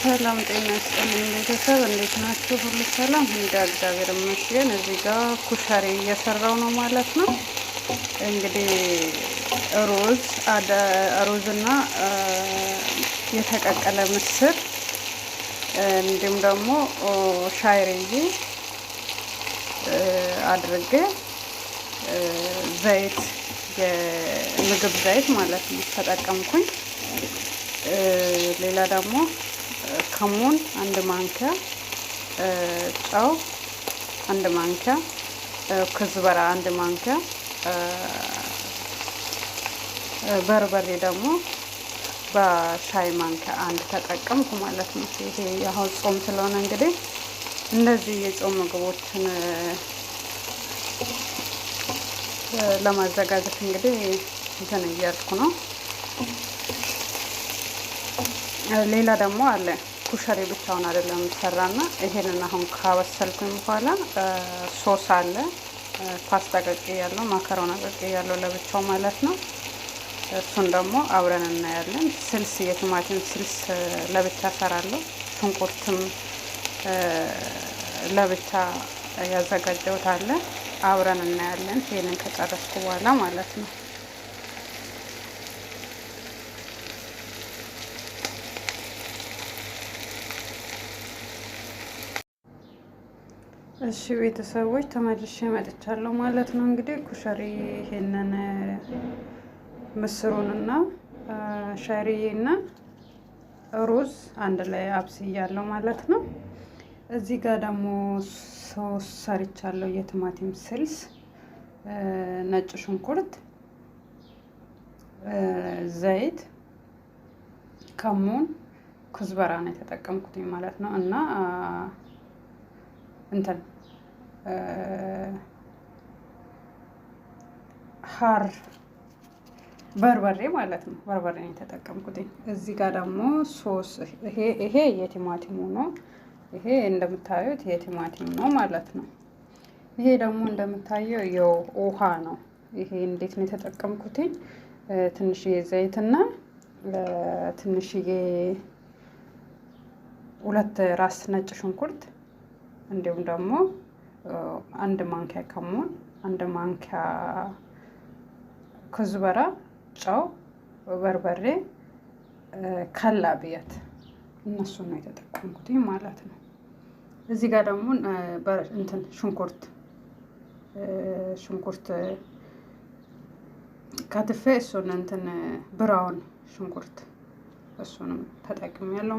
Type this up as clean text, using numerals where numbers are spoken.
ሰላም ጤና ይስጥልኝ ቤተሰብ፣ እንዴት ናችሁ? ሁሉ ሰላም? እንደ እግዚአብሔር ይመስገን። እዚህ ጋር ኩሸሪ እየሰራው ነው ማለት ነው። እንግዲህ ሩዝና የተቀቀለ ምስር እንዲሁም ደግሞ ሻይሬጂ አድርጌ ዘይት የምግብ ዘይት ማለት ነው ተጠቀምኩኝ። ሌላ ደግሞ ከሙን አንድ ማንኪያ፣ ጨው አንድ ማንኪያ፣ ክዝበራ አንድ ማንኪያ፣ በርበሬ ደግሞ በሻይ ማንኪያ አንድ ተጠቀምኩ ማለት ነው። ይሄ ያው ጾም ስለሆነ እንግዲህ እነዚህ የጾም ምግቦችን ለማዘጋጀት እንግዲህ እንትን እያልኩ ነው። ሌላ ደግሞ አለ ኩሸሪ ብቻውን አይደለም ሰራና ይሄንን አሁን ካበሰልኩኝ በኋላ ሶስ አለ። ፓስታ ቀቅዬ ያለው ማካሮና ቀቅዬ ያለው ለብቻው ማለት ነው። እሱን ደግሞ አብረን እናያለን። ስልስ የቲማቲም ስልስ ለብቻ ሰራለሁ። ሽንኩርትም ለብቻ ያዘጋጀሁት አለ። አብረን እናያለን ይሄንን ከጨረስኩ በኋላ ማለት ነው። እሺ ቤተሰቦች ተመልሼ መጥቻለሁ ማለት ነው። እንግዲህ ኩሸሪ ይሄንን ምስሩንና ሻይሪዬና ሩዝ አንድ ላይ አብስያለሁ ማለት ነው። እዚህ ጋር ደግሞ ሶስ ሰርቻለሁ። የቲማቲም ስልስ፣ ነጭ ሽንኩርት፣ ዘይት፣ ከሙን፣ ኩዝበራ ነው የተጠቀምኩት ማለት ነው እና እንትን ሀር በርበሬ ማለት ነው። በርበሬ ነው የተጠቀምኩት። እዚህ ጋር ደግሞ ሶስ ይሄ የቲማቲሙ ነው። ይሄ እንደምታዩት የቲማቲም ነው ማለት ነው። ይሄ ደግሞ እንደምታየው የውሃ ነው። ይሄ እንዴት ነው የተጠቀምኩት? ትንሽዬ ዘይትና ትንሽዬ 2 ራስ ነጭ ሽንኩርት እንዲሁም ደግሞ 1 ማንኪያ ከሙን፣ 1 ማንኪያ ኩዝበራ፣ ጨው፣ በርበሬ፣ ከላብያት እነሱ ነው የተጠቀምኩት ማለት ነው። እዚህ ጋር ደግሞ እንትን ሽንኩርት ከትፌ እሱን እንትን ብራውን ሽንኩርት እሱንም ተጠቅሜያለሁ።